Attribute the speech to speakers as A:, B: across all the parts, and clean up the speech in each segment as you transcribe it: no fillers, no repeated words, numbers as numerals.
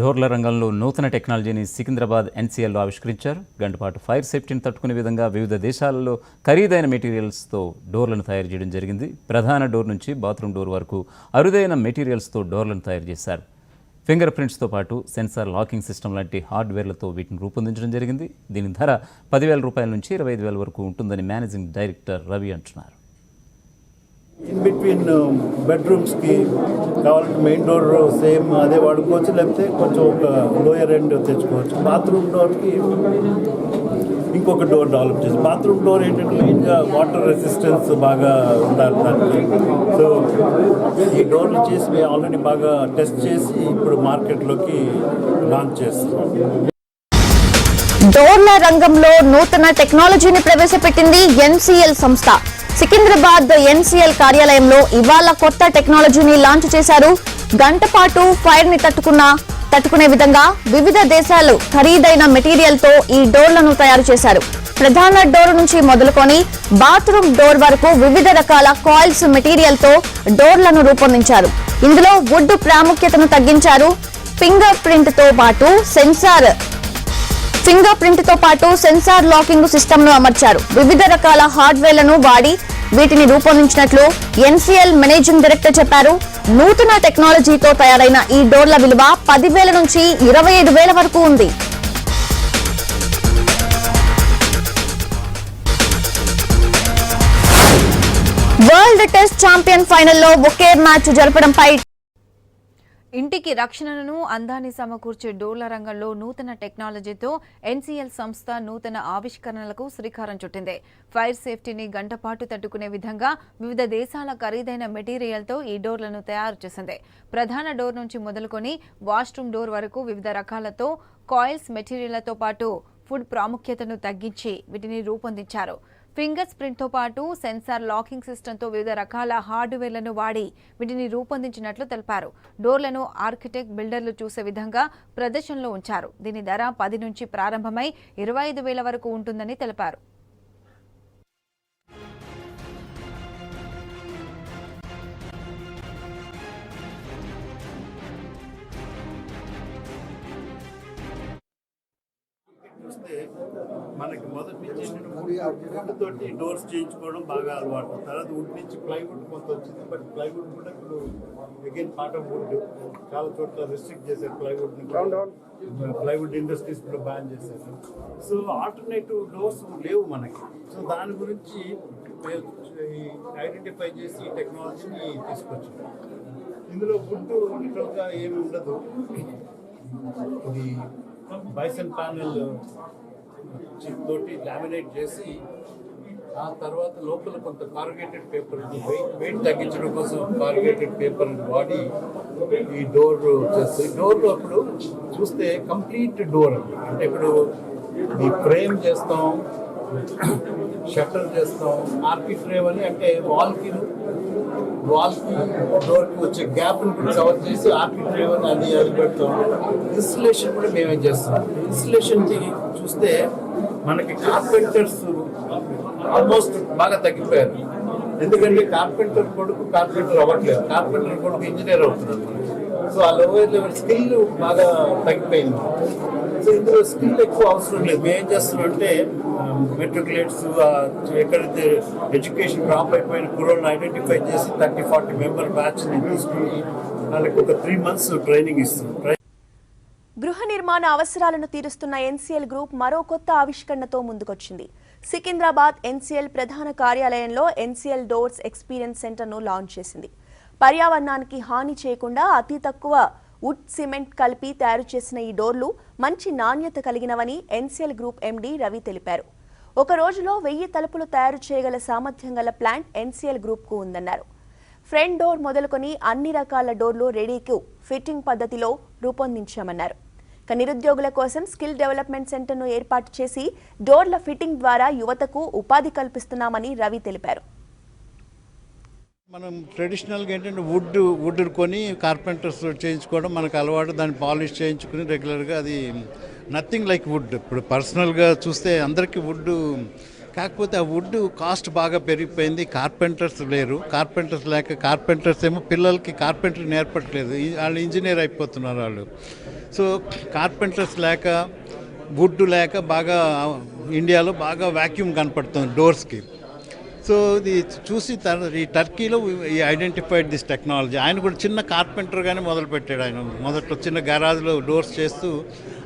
A: డోర్ల రంగంలో నూతన టెక్నాలజీని సికింద్రాబాద్ ఎన్సీఎల్లో ఆవిష్కరించారు. గంటపాటు ఫైర్ సేఫ్టీని తట్టుకునే విధంగా వివిధ దేశాలలో ఖరీదైన మెటీరియల్స్తో డోర్లను తయారు చేయడం జరిగింది. ప్రధాన డోర్ నుంచి బాత్రూమ్ డోర్ వరకు అరుదైన మెటీరియల్స్తో డోర్లను తయారు చేశారు. ఫింగర్ ప్రింట్స్తో పాటు సెన్సార్ లాకింగ్ సిస్టమ్ లాంటి హార్డ్వేర్లతో వీటిని రూపొందించడం జరిగింది. దీని ధర 10,000 రూపాయల నుంచి 25,000 వరకు ఉంటుందని మేనేజింగ్ డైరెక్టర్ రవి అంటున్నారు.
B: ఇన్ బిట్వీన్ బెడ్రూమ్స్కి కావాలంటే మెయిన్ డోర్ సేమ్ అదే వాడుకోవచ్చు, లేకపోతే కొంచెం ఒక లోయర్ ఎండ్ తెచ్చుకోవచ్చు. బాత్రూమ్ డోర్కి ఇంకొక డోర్ డెవలప్ చేసి, బాత్రూమ్ డోర్ ఏంటంటే మెయిన్గా వాటర్ రెసిస్టెన్స్ బాగా ఉండాలి దానికి. సో ఈ డోర్లు చేసి మేము ఆల్రెడీ బాగా టెస్ట్ చేసి ఇప్పుడు మార్కెట్లోకి లాంచ్ చేస్తున్నాం.
C: డోర్ల రంగంలో నూతన టెక్నాలజీని ప్రవేశపెట్టింది ఎన్సీఎల్ సంస్థ. సికింద్రాబాద్ ఎన్సీఎల్ కార్యాలయంలో ఇవాళ కొత్త టెక్నాలజీని లాంచ్ చేశారు. గంట పాటు ఫైర్ ని తట్టుకునే విధంగా వివిధ దేశాలు ఖరీదైన మెటీరియల్ తో ఈ డోర్లను తయారు చేశారు. ప్రధాన డోర్ నుంచి మొదలుకొని బాత్రూమ్ డోర్ వరకు వివిధ రకాల కాయిల్స్ మెటీరియల్ తో డోర్లను రూపొందించారు. ఇందులో వుడ్ ప్రాముఖ్యతను తగ్గించారు. ఫింగర్ ప్రింట్ తో పాటు సెన్సార్ లాకింగ్ సిస్టమ్ ను అమర్చారు. వివిధ రకాల హార్డ్వేర్లను వాడి వీటిని రూపొందించినట్లు ఎన్సీఎల్ మేనేజింగ్ డైరెక్టర్ చెప్పారు. నూతన టెక్నాలజీతో తయారైన ఈ డోర్ల విలువ 10,000 నుంచి 25,000 వరకు ఉంది. వరల్డ్ టెస్ట్ ఛాంపియన్ ఫైనల్లో ఒకే మ్యాచ్ జరపడంపై
D: ఇంటికి రక్షణను అందాన్ని సమకూర్చే డోర్ల రంగంలో నూతన టెక్నాలజీతో ఎన్సీఎల్ సంస్థ నూతన ఆవిష్కరణలకు శ్రీకారం చుట్టింది. ఫైర్ సేఫ్టీని గంటపాటు తట్టుకునే విధంగా వివిధ దేశాల ఖరీదైన మెటీరియల్తో ఈ డోర్లను తయారు చేసింది. ప్రధాన డోర్ నుంచి మొదలుకొని వాష్రూమ్ డోర్ వరకు వివిధ రకాలతో కాయిల్స్ మెటీరియళ్లతో పాటు ఫుడ్ ప్రాముఖ్యతను తగ్గించి వీటిని రూపొందించారు. ఫింగర్ ప్రింట్తో పాటు సెన్సార్ లాకింగ్ సిస్టంతో వివిధ రకాల హార్డ్వేర్లను వాడి వీటిని రూపొందించినట్లు తెలిపారు. డోర్లను ఆర్కిటెక్ట్ బిల్డర్లు చూసే విధంగా ప్రదర్శనలో ఉంచారు. దీని ధర 10 నుంచి ప్రారంభమై 25,000 వరకు ఉంటుందని తెలిపారు.
B: మనకి మొదటి నుంచి వుడ్ తోటి డోర్స్ చేయించుకోవడం బాగా అలవాటు. తర్వాత వుడ్ నుంచి ప్లైవుడ్ కొంత వచ్చింది, బట్ ప్లైవుడ్ కూడా ఇప్పుడు అగైన్ పార్ట్ ఆఫ్ వుడ్. చాలా చోట్ల రిస్ట్రిక్ట్ చేశారు ప్లైవుడ్ ఇండస్ట్రీస్ కూడా బ్యాన్ చేశారు. సో ఆల్టర్నేటివ్ డోర్స్ లేవు మనకి. సో దాని గురించి ఐడెంటిఫై చేసి ఈ టెక్నాలజీని తీసుకొచ్చాం. ఇందులో వుడ్ లిటరల్గా ఏమి ఉండదు. ఇది బైసన్ ప్యానెల్ తోటి లామినేట్ చేసి ఆ తర్వాత లోపల కొంత కార్గేటెడ్ పేపర్, వెయిట్ తగ్గించడం కోసం కార్గేటెడ్ పేపర్ వాడి ఈ డోర్ చేస్తే, డోర్ అప్పుడు చూస్తే కంప్లీట్ డోర్ అంటే ఇప్పుడు ఈ ఫ్రేమ్ చేస్తాం, షట్టర్ చేస్తాం, ఆర్కిట్రేవ్ అని అంటే వాల్కి డోర్కి వచ్చే గ్యాప్ని కూడా కవర్ చేసి ఆర్కిట్రేవ్ అని అది పెడతాం. ఇన్స్టలేషన్ కూడా మేమే చేస్తాం. ఇన్స్టలేషన్కి చూస్తే మనకి కార్పెంటర్స్ ఆల్మోస్ట్ బాగా తగ్గిపోయారు. ఎందుకంటే కార్పెంటర్ కొడుకు కార్పెంటర్ అవ్వట్లేదు, కార్పెంటర్ కొడుకు ఇంజనీర్ అవుతున్నారు. సో ఆ లోయర్ లెవెల్ స్కిల్ బాగా తగ్గిపోయింది. సో ఇందులో స్కిల్ ఎక్కువ అవసరం లేదు. మేము ఏం చేస్తున్నాం అంటే మెట్రికులేట్స్ ఎక్కడైతే ఎడ్యుకేషన్ డ్రాప్ అయిపోయిన కుర్రోళ్ళని ఐడెంటిఫై చేసి 30-40 మెంబర్ బ్యాచ్ని తీసుకుని వాళ్ళకి ఒక 3 months ట్రైనింగ్ ఇస్తున్నాం.
E: గృహ నిర్మాణ అవసరాలను తీరుస్తున్న ఎన్సీఎల్ గ్రూప్ మరో కొత్త ఆవిష్కరణతో ముందుకొచ్చింది. సికింద్రాబాద్ ఎన్సీఎల్ ప్రధాన కార్యాలయంలో ఎన్సీఎల్ డోర్స్ ఎక్స్పీరియన్స్ సెంటర్ను లాంచ్ చేసింది. పర్యావరణానికి హాని చేయకుండా అతి తక్కువ వుడ్ సిమెంట్ కలిపి తయారు చేసిన ఈ డోర్లు మంచి నాణ్యత కలిగినవని ఎన్సీఎల్ గ్రూప్ ఎండీ రవి తెలిపారు. ఒక రోజులో 1000 తలుపులు తయారు చేయగల సామర్థ్యం గల ప్లాంట్ ఎన్సీఎల్ గ్రూప్కు ఉందన్నారు. ఫ్రంట్ డోర్ మొదలుకొని అన్ని రకాల డోర్లు రెడీకు ఫిట్టింగ్ పద్ధతిలో రూపొందించామన్నారు. నిరుద్యోగుల కోసం స్కిల్ డెవలప్మెంట్ సెంటర్ను ఏర్పాటు చేసి డోర్ల ఫిట్టింగ్ ద్వారా యువతకు ఉపాధి కల్పిస్తున్నామని రవి తెలిపారు.
B: మనం ట్రెడిషనల్గా ఏంటంటే వుడ్ కొని కార్పెంటర్స్ చేయించుకోవడం మనకు అలవాటు. దాన్ని పాలిష్ చేయించుకుని రెగ్యులర్గా అది నథింగ్ లైక్ వుడ్. ఇప్పుడు పర్సనల్గా చూస్తే అందరికీ వుడ్, కాకపోతే ఆ వుడ్ కాస్ట్ బాగా పెరిగిపోయింది. కార్పెంటర్స్ లేరు. కార్పెంటర్స్ లేక కార్పెంటర్స్ ఏమో పిల్లలకి కార్పెంటరీ నేర్పట్లేదు, వాళ్ళు ఇంజనీర్ అయిపోతున్నారు వాళ్ళు.
F: సో కార్పెంటర్స్ లేక వుడ్ లేక బాగా ఇండియాలో బాగా వ్యాక్యూమ్ కనపడుతుంది డోర్స్కి. సో ఇది చూసి ఈ టర్కీలో ఈ ఐడెంటిఫైడ్ దిస్ టెక్నాలజీ. ఆయన కూడా చిన్న కార్పెంటర్గానే మొదలుపెట్టాడు. ఆయన మొదట్లో చిన్న గరాజ్లో డోర్స్ చేస్తూ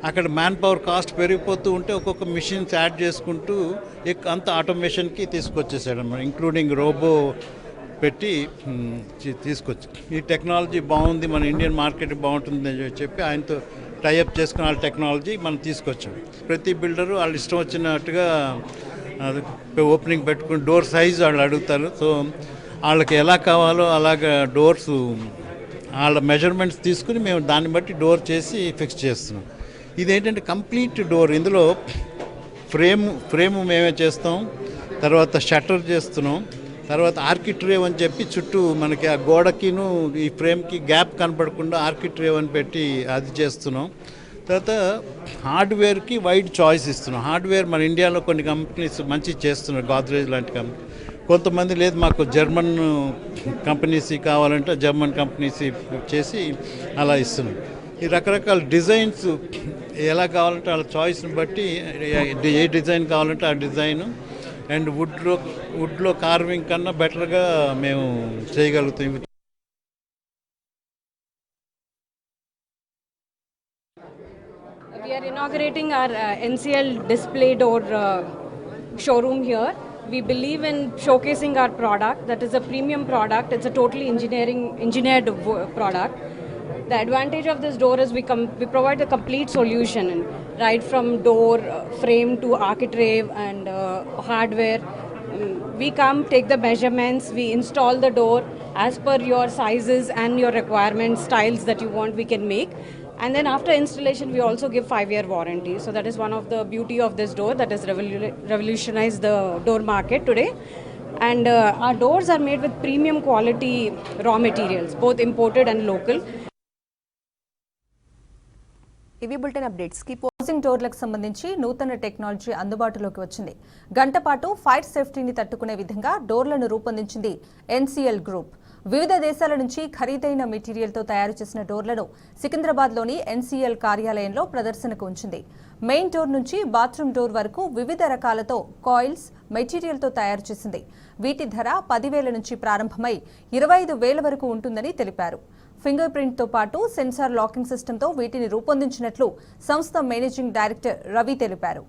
F: అక్కడ మ్యాన్ పవర్ కాస్ట్ పెరిగిపోతూ ఉంటే ఒక్కొక్క మిషన్స్ యాడ్ చేసుకుంటూ అంత ఆటోమేషన్కి తీసుకొచ్చేసాడు అన్నమాట. ఇంక్లూడింగ్ రోబో పెట్టి తీసుకొచ్చి ఈ టెక్నాలజీ బాగుంది, మన ఇండియన్ మార్కెట్ బాగుంటుంది అని చెప్పి ఆయనతో టైఅప్ చేసుకుని వాళ్ళ టెక్నాలజీ మనం తీసుకొచ్చాం. ప్రతి బిల్డరు వాళ్ళు ఇష్టం వచ్చినట్టుగా ఓపెనింగ్ పెట్టుకుని డోర్ సైజ్ వాళ్ళు అడుగుతారు. సో వాళ్ళకి ఎలా కావాలో అలాగ డోర్స్ వాళ్ళ మెజర్మెంట్స్ తీసుకుని మేము దాన్ని బట్టి డోర్ చేసి ఫిక్స్ చేస్తున్నాం. ఇదేంటంటే కంప్లీట్ డోర్. ఇందులో ఫ్రేము మేమే చేస్తాం, తర్వాత షట్టర్ చేస్తున్నాం, తర్వాత ఆర్కిట్రేవ్ అని చెప్పి చుట్టూ మనకి ఆ గోడకిను ఈ ఫ్రేమ్కి గ్యాప్ కనపడకుండా ఆర్కిట్రేవ్ అని పెట్టి అది చేస్తున్నాం. తర్వాత హార్డ్వేర్కి వైడ్ చాయిస్ ఇస్తున్నాం. హార్డ్వేర్ మన ఇండియాలో కొన్ని కంపెనీస్ మంచి చేస్తున్నారు, గోద్రేజ్ లాంటి కంపెనీ. కొంతమంది లేదు మాకు జర్మన్ కంపెనీస్ కావాలంటే జర్మన్ కంపెనీస్ చేసి అలా ఇస్తున్నాం. ఈ రకరకాల డిజైన్స్ ఎలా కావాలంటే వాళ్ళ చాయిస్ని బట్టి ఏ డిజైన్ కావాలంటే ఆ డిజైను అండ్ వుడ్లో కార్వింగ్ కన్నా బెటర్గా మేము చేయగలుగుతాం.
G: We are inaugurating our NCL display door showroom here. We believe in showcasing our product. That is a premium product. It's a totally engineered product. The advantage of this door is we provide a complete solution, right from door frame to architrave and hardware. We come, take the measurements, we install the door as per your sizes and your requirements, styles that you want, we can make. And then after installation, we also give 5-year warranty. So that is one of the beauty of this door that has revolutionized the door market today. And our doors are made with premium quality raw materials, both imported and local.
E: ఇవి bulletin updates.
H: Housing డోర్లకు సంబంధించి నూతన technology అందుబాటులోకి వచ్చింది. గంట పాటు fire సేఫ్టీని తట్టుకునే విధంగా డోర్లను రూపొందించింది ఎన్సీఎల్ గ్రూప్. వివిధ దేశాల నుంచి ఖరీదైన మెటీరియల్తో తయారు చేసిన డోర్లను సికింద్రాబాద్లోని ఎన్సీఎల్ కార్యాలయంలో ప్రదర్శనకు ఉంచింది. మెయిన్ డోర్ నుంచి బాత్రూమ్ డోర్ వరకు వివిధ రకాలతో కాయిల్స్ మెటీరియల్తో తయారు చేసింది. వీటి ధర 10,000 నుంచి ప్రారంభమై 25,000 వరకు ఉంటుందని తెలిపారు. ఫింగర్ ప్రింట్తో పాటు సెన్సార్ లాకింగ్ సిస్టంతో వీటిని రూపొందించినట్లు సంస్థ మేనేజింగ్ డైరెక్టర్ రవి తెలిపారు.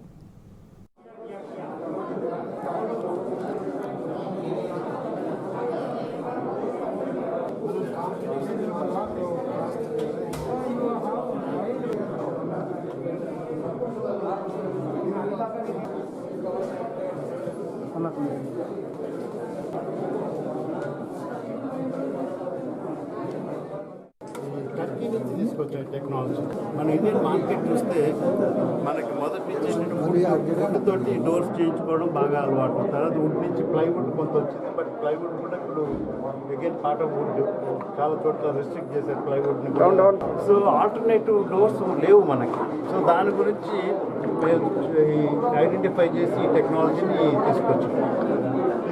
B: టర్కీ నుంచి తీసుకొచ్చే టెక్నాలజీ మన ఇండియన్ మార్కెట్ చూస్తే మనకి మొదటి నుంచి ఏంటంటే వుడ్ తోటి డోర్స్ చేయించుకోవడం బాగా అలవాటు. తర్వాత వుడ్ నుంచి ప్లైవుడ్ కొంత వచ్చింది, బట్ ప్లైవుడ్ కూడా ఇప్పుడు అగైన్ పార్ట్ ఆఫ్ వుడ్. చాలా చోట్ల రెస్ట్రిక్ట్ చేశారు ప్లైవుడ్ని. సో ఆల్టర్నేటివ్ డోర్స్ లేవు మనకి. సో దాని గురించి ఐడెంటిఫై చేసి ఈ టెక్నాలజీని తీసుకొచ్చాం.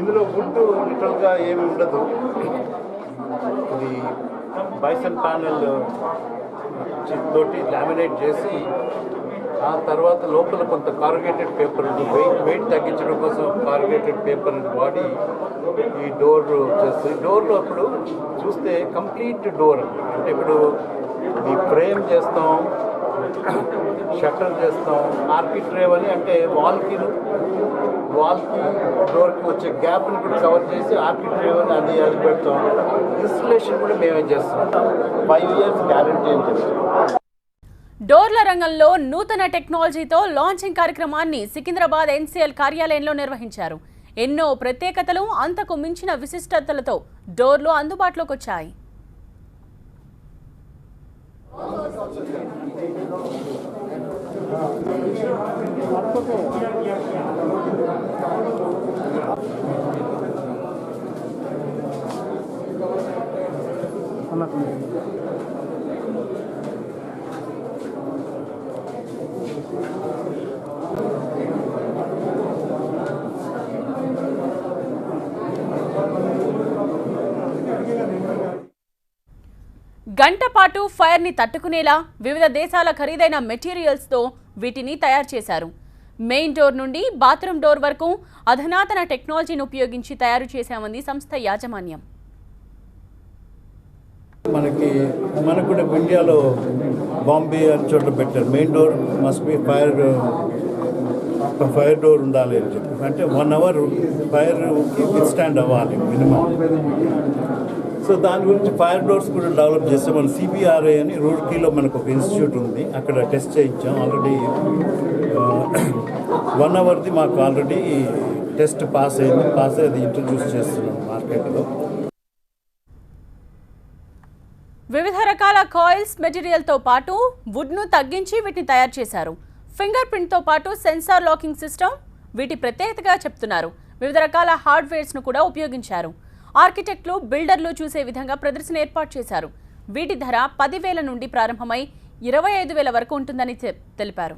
B: ఇందులో వుడ్ లిటరల్గా ఏమి ఉండదు. ఇది బైసన్ ప్యానెల్ తోటి లామినేట్ చేసి ఆ తర్వాత లోపల కొంత కార్రుగేటెడ్ పేపర్ వెయిట్ తగ్గించడం కోసం కార్రుగేటెడ్ పేపర్ వాడి ఈ డోర్ చేస్తుంది. డోర్లో ఇప్పుడు చూస్తే కంప్లీట్ డోర్ అంటే ఇప్పుడు ఈ ఫ్రేమ్ చేస్తాం, షట్టర్ చేస్తాం, ఆర్కిట్రేవ్ అని అంటే వాల్కి డోర్కి వచ్చే గ్యాప్ని కూడా కవర్ చేసి ఆర్కిట్రేవ్ అని అది పెడతాం. ఇన్స్టలేషన్ కూడా మేమే చేస్తాం. 5 years గ్యారంటీ అని చేస్తాం.
I: డోర్ల రంగంలో నూతన టెక్నాలజీతో లాంచింగ్ కార్యక్రమాన్ని సికింద్రాబాద్ ఎన్సీఎల్ కార్యాలయంలో నిర్వహించారు. ఎన్నో ప్రత్యేకతలు, అంతకు మించిన విశిష్టతలతో డోర్లు అందుబాటులోకి వచ్చాయి. గంట పాటు ఫైర్ని తట్టుకునేలా వివిధ దేశాల ఖరీదైన మెటీరియల్స్తో వీటిని తయారు చేశారు. మెయిన్ డోర్ నుండి బాత్రూమ్ డోర్ వరకు అధునాతన టెక్నాలజీని ఉపయోగించి తయారు చేశామంది సంస్థ యాజమాన్యం.
B: మనకు కూడా ఇండియాలో బాంబే అని చోట్ల పెట్టారు. Main door must be fire door ఉండాలి అని చెప్పి, అంటే 1 hour ఫైర్కి విత్స్టాండ్ అవ్వాలి మినిమం. సో దాని గురించి ఫైర్ డోర్స్ కూడా డెవలప్ చేస్తాం. మన సిబిఆర్ఐ అని రూర్కీలో మనకు ఒక ఇన్స్టిట్యూట్ ఉంది, అక్కడ టెస్ట్ చేయించాం. ఆల్రెడీ 1 hourది మాకు ఆల్రెడీ టెస్ట్ పాస్ అయ్యి అది ఇంట్రడ్యూస్ చేస్తున్నాం మార్కెట్లో.
I: వివిధ రకాల కాయిల్స్ మెటీరియల్తో పాటు వుడ్ను తగ్గించి వీటిని తయారు చేశారు. ఫింగర్ ప్రింట్తో పాటు సెన్సార్ లాకింగ్ సిస్టమ్ వీటి ప్రత్యేకతగా చెప్తున్నారు. వివిధ రకాల హార్డ్వేర్స్ను కూడా ఉపయోగించారు. ఆర్కిటెక్ట్లు, బిల్డర్లు చూసే విధంగా ప్రదర్శన ఏర్పాటు చేశారు. వీటి ధర 10,000 నుండి ప్రారంభమై 25,000 వరకు ఉంటుందని తెలిపారు.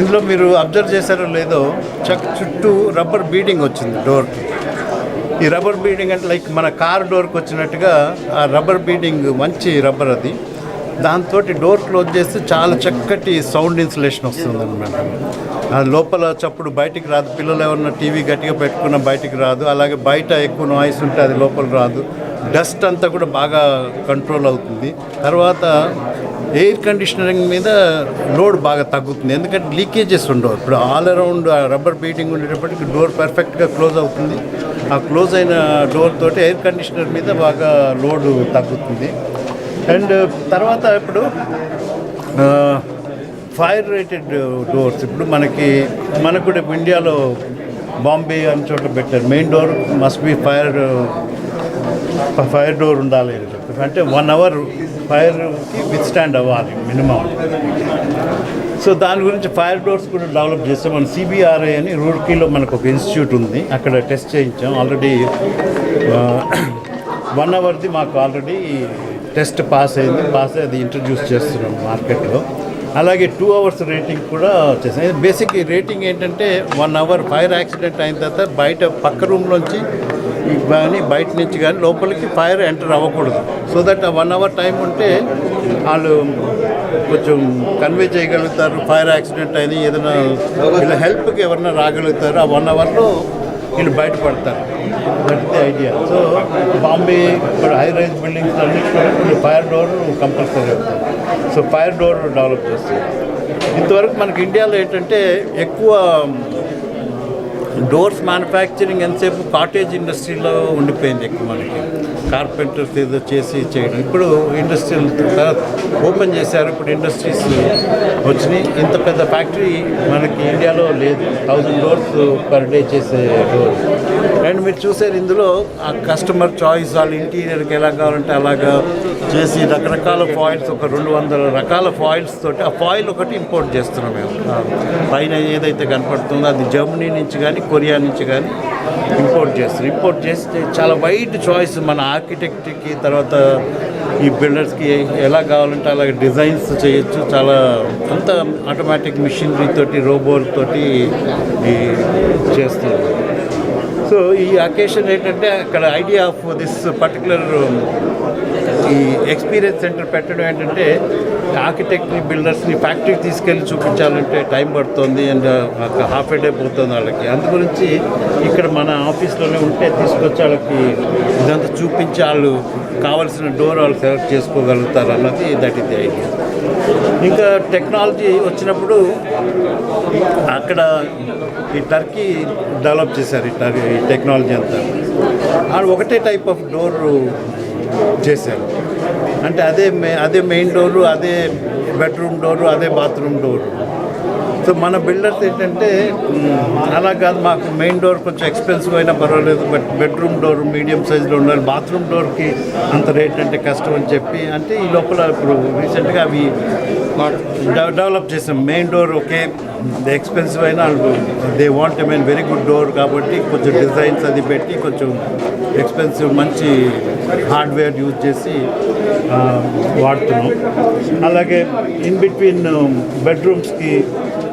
F: ఇందులో మీరు అబ్జర్వ్ చేశారో లేదో చుట్టూ రబ్బర్ బీడింగ్ వచ్చింది డోర్కి. ఈ రబ్బర్ బీడింగ్ అంటే లైక్ మన కార్ డోర్కి వచ్చినట్టుగా ఆ రబ్బర్ బీడింగ్ మంచి రబ్బర్ అది. దాంతో డోర్ క్లోజ్ చేస్తే చాలా చక్కటి సౌండ్ ఇన్సులేషన్ వస్తుంది అనమాట. లోపల చప్పుడు బయటికి రాదు. పిల్లలు ఎవరన్నా టీవీ గట్టిగా పెట్టుకున్న బయటికి రాదు. అలాగే బయట ఎక్కువ నాయిస్ ఉంటే అది లోపల రాదు. డస్ట్ అంతా కూడా బాగా కంట్రోల్ అవుతుంది. తర్వాత ఎయిర్ కండిషనరింగ్ మీద లోడ్ బాగా తగ్గుతుంది, ఎందుకంటే లీకేజెస్ ఉండవు. ఇప్పుడు ఆల్ అరౌండ్ రబ్బర్ బీటింగ్ ఉండేటప్పటికి డోర్ పర్ఫెక్ట్గా క్లోజ్ అవుతుంది. ఆ క్లోజ్ అయిన డోర్ తోటి ఎయిర్ కండిషనర్ మీద బాగా లోడ్ తగ్గుతుంది. అండ్ తర్వాత ఇప్పుడు ఫైర్ రేటెడ్ డోర్స్ ఇప్పుడు మనకు కూడా ఇండియాలో బాంబే అని చోట్ల పెట్టారు. Main door must be fire door ఉండాలి అని చెప్పి, అంటే 1 hour ఫైర్కి విత్స్టాండ్ అవ్వాలి మినిమం. సో దాని గురించి ఫైర్ డోర్స్ కూడా డెవలప్ చేస్తాం. మన సిబిఆర్ఐ అని రూర్కీలో మనకు ఒక ఇన్స్టిట్యూట్ ఉంది, అక్కడ టెస్ట్ చేయించాం. ఆల్రెడీ 1 hourది మాకు ఆల్రెడీ టెస్ట్ పాస్ అయ్యి అది ఇంట్రడ్యూస్ చేస్తున్నాం మార్కెట్లో. అలాగే 2 hours రేటింగ్ కూడా చేసాం. బేసిక్ రేటింగ్ ఏంటంటే 1 hour ఫైర్ యాక్సిడెంట్ అయిన తర్వాత బయట పక్క రూమ్లోంచి కానీ బయట నుంచి కానీ లోపలికి ఫైర్ ఎంటర్ అవ్వకూడదు. సో దట్ ఆ 1 hour టైం ఉంటే వాళ్ళు కొంచెం కన్వే చేయగలుగుతారు. ఫైర్ యాక్సిడెంట్ అయింది ఏదైనా వీళ్ళ హెల్ప్కి ఎవరైనా రాగలుగుతారు. ఆ 1 hourలో వీళ్ళు బయటపడతారు. That is the idea. So Bombay ఇక్కడ హై రైజ్ బిల్డింగ్స్ అన్నింటిలో ఫైర్ డోర్ కంపల్సరీ అవుతుంది. సో ఫైర్ డోర్ డెవలప్ చేస్తారు. ఇంతవరకు మనకి ఇండియాలో ఏంటంటే ఎక్కువ డోర్స్ మ్యానుఫ్యాక్చరింగ్ ఎంతసేపు కాటేజ్ ఇండస్ట్రీలో ఉండిపోయింది. ఎక్కువ మనకి కార్పెంటర్స్ ఏదో చేసి చేయడం. ఇప్పుడు ఇండస్ట్రియల్ ఓపెన్ చేశారు, ఇప్పుడు ఇండస్ట్రీస్ వచ్చినాయి. ఇంత పెద్ద ఫ్యాక్టరీ మనకి ఇండియాలో లేదు. 1000 doors per day చేసే డోర్. అండ్ మీరు చూసారు ఇందులో ఆ కస్టమర్ చాయిస్, వాళ్ళ ఇంటీరియర్కి ఎలా కావాలంటే అలాగా చేసి రకరకాల ఫాయిల్స్, ఒక 200 రకాల ఫాయిల్స్ తోటి. ఆ ఫాయిల్ ఒకటి ఇంపోర్ట్ చేస్తున్నాం మేము. పైన ఏదైతే కనపడుతుందో అది జర్మనీ నుంచి కానీ కొరియా నుంచి కానీ ఇంపోర్ట్ చేస్తారు. ఇంపోర్ట్ చేస్తే చాలా వైడ్ చాయిస్ మన ఆర్కిటెక్ట్కి, తర్వాత ఈ బిల్డర్స్కి ఎలా కావాలంటే అలాగే డిజైన్స్ చేయొచ్చు. చాలా అంత ఆటోమేటిక్ మిషనరీ తోటి, రోబోట్ తోటి చేస్తారు. సో ఈ అకేషన్ ఏంటంటే అక్కడ ఐడియా ఆఫ్ దిస్ పర్టికులర్ ఈ ఎక్స్పీరియన్స్ సెంటర్ పెట్టడం ఏంటంటే ఆర్కిటెక్ట్ని, బిల్డర్స్ని ఫ్యాక్టరీకి తీసుకెళ్ళి చూపించాలంటే టైం పడుతుంది. అండ్ హాఫ్ ఏ డే పోతుంది వాళ్ళకి. అందు గురించి ఇక్కడ మన ఆఫీస్లోనే ఉంటే తీసుకొచ్చి వాళ్ళకి ఇదంతా చూపించి వాళ్ళు కావాల్సిన డోర్ వాళ్ళు సెలెక్ట్ చేసుకోగలుగుతారు అన్నది దట్ ఇస్ ది ఐడియా. ఇంకా టెక్నాలజీ వచ్చినప్పుడు అక్కడ ఈ టర్కీ డెవలప్ చేశారు. ఈ టెక్నాలజీ అంతా ఒకటే టైప్ ఆఫ్ డోర్ చేశారు. అంటే అదే మెయిన్ డోరు, అదే బెడ్రూమ్ డోరు, అదే బాత్రూమ్ డోరు. సో మన బిల్డర్స్ ఏంటంటే అలా కాదు, మాకు మెయిన్ డోర్ కొంచెం ఎక్స్పెన్సివ్ అయినా పర్వాలేదు, బట్ బెడ్రూమ్ డోర్ మీడియం సైజులో ఉండాలి, బాత్రూమ్ డోర్కి అంత రేట్ అంటే కష్టం అని చెప్పి, అంటే ఈ లోపల ఇప్పుడు రీసెంట్గా అవి డెవలప్ చేసాం. మెయిన్ డోర్ ఓకే, ఎక్స్పెన్సివ్ అయినా they want very good door కాబట్టి కొంచెం డిజైన్స్ అది పెట్టి కొంచెం ఎక్స్పెన్సివ్ మంచి హార్డ్వేర్ యూజ్ చేసి వాడుతున్నాం. అలాగే ఇన్ బిట్వీన్ బెడ్రూమ్స్కి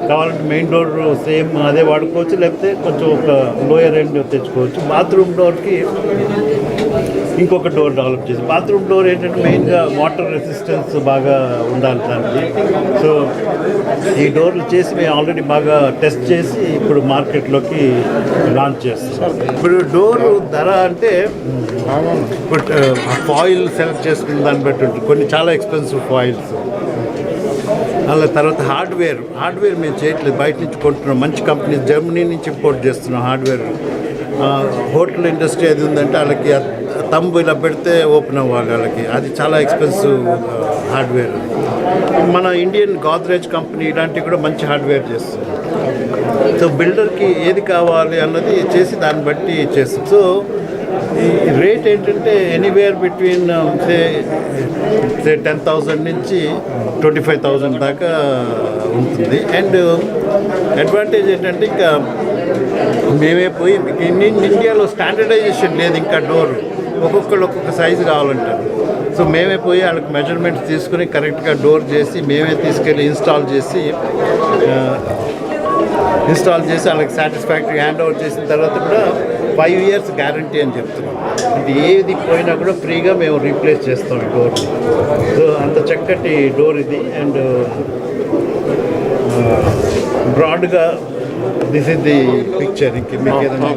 F: కావాలంటే మెయిన్ డోర్ సేమ్ అదే వాడుకోవచ్చు, లేకపోతే కొంచెం ఒక లోయర్ ఎండ్ తెచ్చుకోవచ్చు. బాత్రూమ్ డోర్కి ఇంకొక డోర్ డెవలప్ చేసి, బాత్రూమ్ డోర్ ఏంటంటే మెయిన్గా వాటర్ రెసిస్టెన్స్ బాగా ఉండాలి దానికి. సో ఈ డోర్లు చేసి మేము ఆల్రెడీ బాగా టెస్ట్ చేసి ఇప్పుడు మార్కెట్లోకి లాంచ్ చేస్తాం. ఇప్పుడు డోరు ధర అంటే ఇప్పుడు ఫాయిల్ సెలెక్ట్ చేసుకున్న దాన్ని బట్టి ఉంటుంది. కొన్ని చాలా ఎక్స్పెన్సివ్ ఫాయిల్స్, అలా తర్వాత హార్డ్వేర్ మేము చేయట్లేదు, బయట నుంచి కొంటున్నాం. మంచి కంపెనీ జర్మనీ నుంచి ఇంపోర్ట్ చేస్తున్నాం హార్డ్వేర్. హోటల్ ఇండస్ట్రీ అది ఉందంటే వాళ్ళకి తంబు ఇలా పెడితే ఓపెన్ అవ్వాలి వాళ్ళకి, అది చాలా ఎక్స్పెన్సివ్ హార్డ్వేర్. మన ఇండియన్ గోద్రేజ్ కంపెనీ ఇలాంటివి కూడా మంచి హార్డ్వేర్ చేస్తుంది. సో బిల్డర్కి ఏది కావాలి అన్నది చేసి దాన్ని బట్టి చేస్తాం. సో ఈ రేట్ ఏంటంటే ఎనీవేర్ బిట్వీన్ సే 10,000 నుంచి 25,000 దాకా ఉంటుంది. అండ్ అడ్వాంటేజ్ ఏంటంటే ఇంకా మేమే పోయి ఇండియాలో స్టాండర్డైజేషన్ లేదు, ఇంకా డోర్ ఒక్కొక్కళ్ళు ఒక్కొక్క సైజు కావాలంటారు. సో మేమే పోయి వాళ్ళకి మెజర్మెంట్స్ తీసుకుని కరెక్ట్గా డోర్ చేసి మేమే తీసుకెళ్ళి ఇన్స్టాల్ చేసి వాళ్ళకి సాటిస్ఫాక్టరీ హ్యాండ్ ఓవర్ చేసిన తర్వాత కూడా 5 years గ్యారంటీ అని చెప్తున్నాం. ఇది ఏది పోయినా కూడా ఫ్రీగా మేము రీప్లేస్ చేస్తాం ఈ డోర్ని. సో అంత చక్కటి డోర్ ఇది. అండ్ బ్రాడ్గా దిస్ ఇస్ ది పిక్చర్. ఇంక మీకు ఏదైనా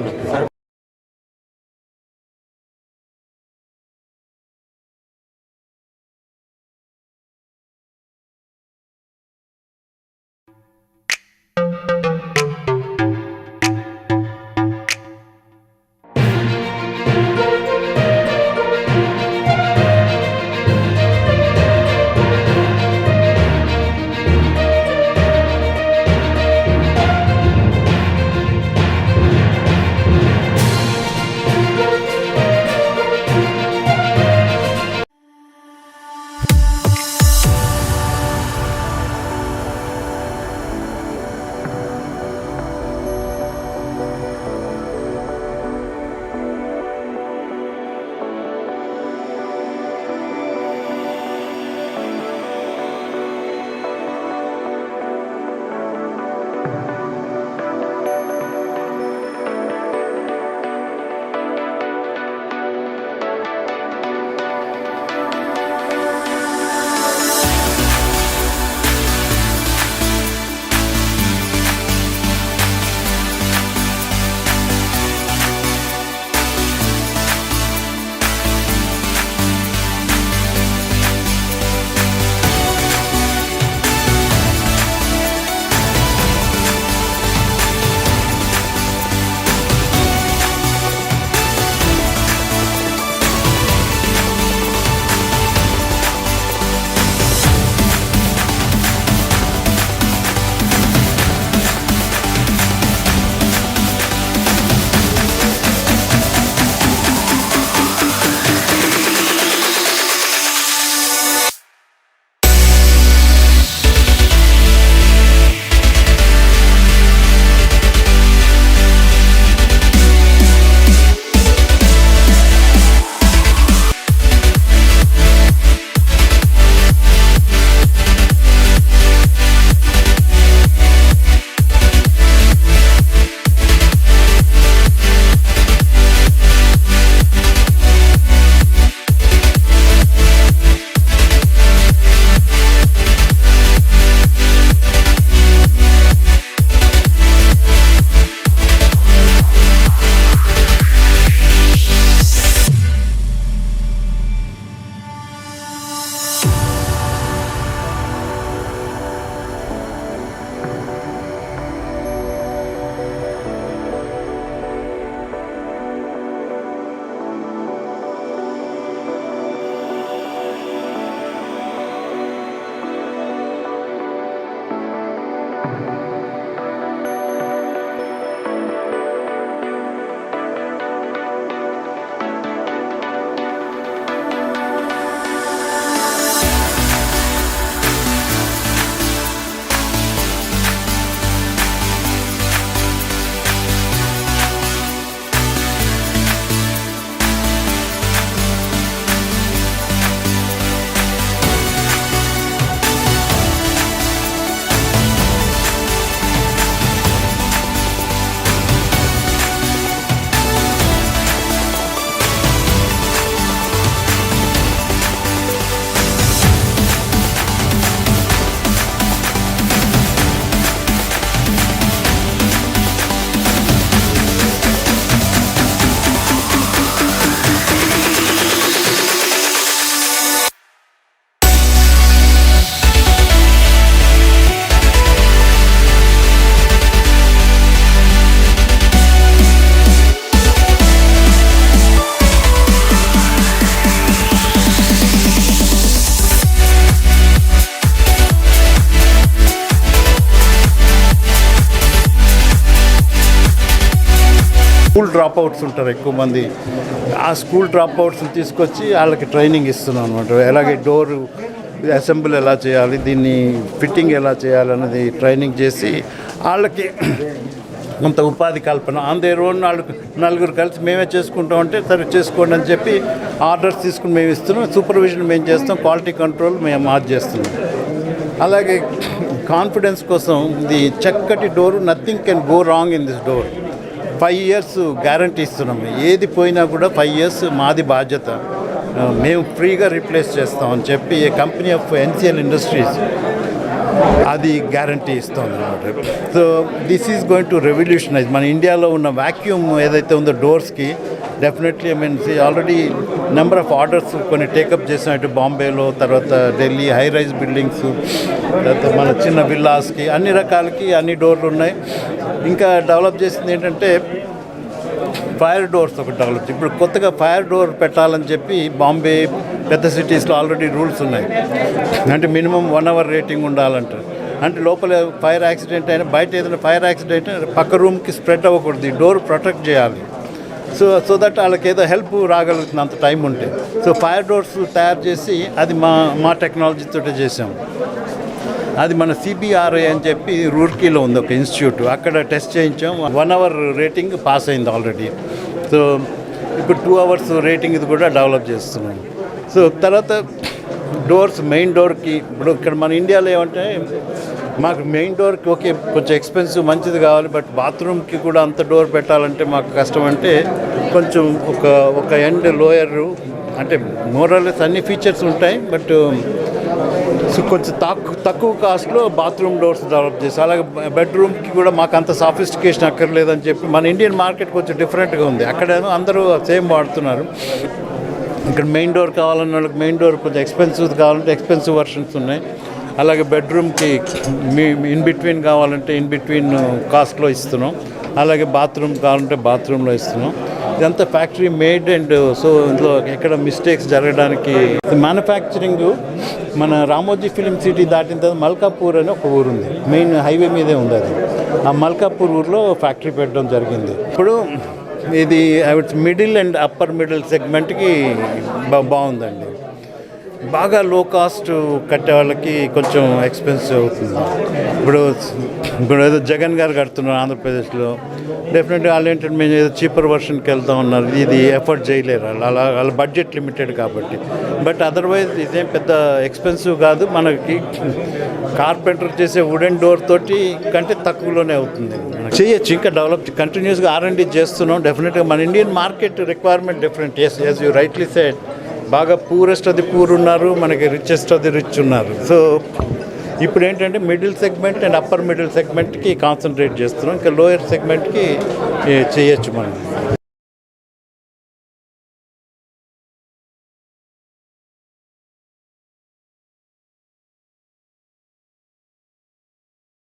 F: స్కూల్ డ్రాప్ అవుట్స్ ఉంటారు ఎక్కువ మంది. ఆ స్కూల్ డ్రాప్ అవుట్స్ని తీసుకొచ్చి వాళ్ళకి ట్రైనింగ్ ఇస్తున్నాం అనమాట. ఎలాగే డోర్ అసెంబుల్ ఎలా చేయాలి, దీన్ని ఫిట్టింగ్ ఎలా చేయాలి అన్నది ట్రైనింగ్ చేసి వాళ్ళకి కొంత ఉపాధి కల్పన ఆన్ దే ఓన్. వాళ్ళు నలుగురు కలిసి మేమే చేసుకుంటాం అంటే సరే చేసుకోండి అని చెప్పి ఆర్డర్స్ తీసుకుని మేము ఇస్తున్నాం. సూపర్విజన్ మేము చేస్తాం, క్వాలిటీ కంట్రోల్ మేము చేస్తున్నాం. అలాగే కాన్ఫిడెన్స్ కోసం ఇది చక్కటి door, nothing can go wrong in this door. 5 years guarantee ఇస్తున్నాం. ఏది పోయినా కూడా 5 years మాది బాధ్యత, మేము ఫ్రీగా రీప్లేస్ చేస్తామని చెప్పి కంపెనీ ఆఫ్ ఎన్సిఎల్ ఇండస్ట్రీస్ అది గ్యారంటీ ఇస్తుంది అన్నమాట. So this is going to revolutionise మన ఇండియాలో ఉన్న వ్యాక్యూమ్ ఏదైతే ఉందో డోర్స్కి. Definitely I mean already number of orders కొన్ని టేకప్ చేసినట్టు బాంబేలో, తర్వాత ఢిల్లీ హై రైజ్ బిల్డింగ్స్, తర్వాత మన చిన్న విల్లాస్కి అన్ని రకాలకి అన్ని డోర్లు ఉన్నాయి. ఇంకా డెవలప్ చేసింది ఏంటంటే ఫైర్ డోర్స్ ఒకటి డెవలప్. ఇప్పుడు కొత్తగా ఫైర్ డోర్ పెట్టాలని చెప్పి బాంబే పెద్ద సిటీస్లో ఆల్రెడీ రూల్స్ ఉన్నాయి. అంటే మినిమం 1 hour రేటింగ్ ఉండాలంటారు. అంటే లోపల ఫైర్ యాక్సిడెంట్ అయినా, బయట ఏదైనా ఫైర్ యాక్సిడెంట్ అయినా పక్క రూమ్కి స్ప్రెడ్ అవ్వకూడదు, డోర్ ప్రొటెక్ట్ చేయాలి. సో దట్ వాళ్ళకి ఏదో హెల్ప్ రాగలుగుతుంది అంత టైం ఉంటే. సో ఫైర్ డోర్స్ తయారు చేసి అది మా టెక్నాలజీతో చేసాం. అది మన సిబిఆర్ఐ అని చెప్పి రూర్కీలో ఉంది ఒక ఇన్స్టిట్యూట్, అక్కడ టెస్ట్ చేయించాం. 1 hour రేటింగ్ పాస్ అయింది ఆల్రెడీ. సో ఇప్పుడు 2 hours రేటింగ్ ఇది కూడా డెవలప్ చేస్తున్నాం. సో తర్వాత డోర్స్, మెయిన్ డోర్కి ఇప్పుడు ఇక్కడ మన ఇండియాలో ఏమంటే మాకు మెయిన్ డోర్కి ఓకే కొంచెం ఎక్స్పెన్సివ్ మంచిది కావాలి, బట్ బాత్రూమ్కి కూడా అంత డోర్ పెట్టాలంటే మాకు కష్టం. అంటే కొంచెం ఒక ఎండ్ లోయరు, అంటే మోరల్లెస్ అన్ని ఫీచర్స్ ఉంటాయి, బట్ సో కొంచెం తక్కువ కాస్ట్లో బాత్రూమ్ డోర్స్ డెవలప్ చేసి, అలాగే బెడ్రూమ్కి కూడా మాకు అంత సాఫిస్టికేషన్ అక్కర్లేదని చెప్పి మన ఇండియన్ మార్కెట్ కొంచెం డిఫరెంట్గా ఉంది. అక్కడేమో అందరూ సేమ్ వాడుతున్నారు. ఇక్కడ మెయిన్ డోర్ కావాలన్న వాళ్ళకి మెయిన్ డోర్ కొంచెం ఎక్స్పెన్సివ్ కావాలంటే ఎక్స్పెన్సివ్ వర్షన్స్ ఉన్నాయి. అలాగే బెడ్రూమ్కి ఇన్ బిట్వీన్ కావాలంటే ఇన్ బిట్వీన్ కాస్ట్లో ఇస్తున్నాం. అలాగే బాత్రూమ్ కావాలంటే బాత్రూంలో ఇస్తున్నాం. ఇదంతా ఫ్యాక్టరీ మేడ్ అండ్ సో ఇందులో ఎక్కడ మిస్టేక్స్ జరగడానికి. మ్యానుఫ్యాక్చరింగ్ మన రామోజీ ఫిలిం సిటీ దాటిన తర్వాత మల్కాపూర్ అని ఒక ఊరు ఉంది, మెయిన్ హైవే మీదే ఉంది అది. ఆ మల్కాపూర్ ఊర్లో ఫ్యాక్టరీ పెట్టడం జరిగింది. ఇప్పుడు ఇది మిడిల్ అండ్ అప్పర్ మిడిల్ సెగ్మెంట్కి బాగుందండి. బాగా లో కాస్ట్ కట్టే వాళ్ళకి కొంచెం ఎక్స్పెన్సివ్ అవుతుంది. ఇప్పుడు ఏదో జగన్ గారు కడుతున్నారు ఆంధ్రప్రదేశ్లో, డెఫినెట్గా వాళ్ళు ఏంటంటే మేము ఏదో చీపర్ వర్షన్కి వెళ్తా ఉన్నారు, ఇది ఎఫర్ట్ చేయలేరు వాళ్ళ బడ్జెట్ లిమిటెడ్ కాబట్టి. బట్ అదర్వైజ్ ఇదేం పెద్ద ఎక్స్పెన్సివ్ కాదు. మనకి కార్పెంటర్ చేసే వుడెన్ డోర్ తోటి కంటే తక్కువలోనే అవుతుంది. చేయొచ్చు, ఇంకా డెవలప్ కంటిన్యూస్గా R&D చేస్తున్నాం. డెఫినెట్గా మన Indian market requirement different. As you rightly said, బాగా పూరెస్ట్ అది పూర్ ఉన్నారు, మనకి రిచెస్ట్ అది రిచ్ ఉన్నారు. సో ఇప్పుడు ఏంటంటే middle segment and upper middle సెగ్మెంట్కి కాన్సన్ట్రేట్ చేస్తున్నాం. ఇంకా లోయర్ సెగ్మెంట్కి చేయొచ్చు మనం.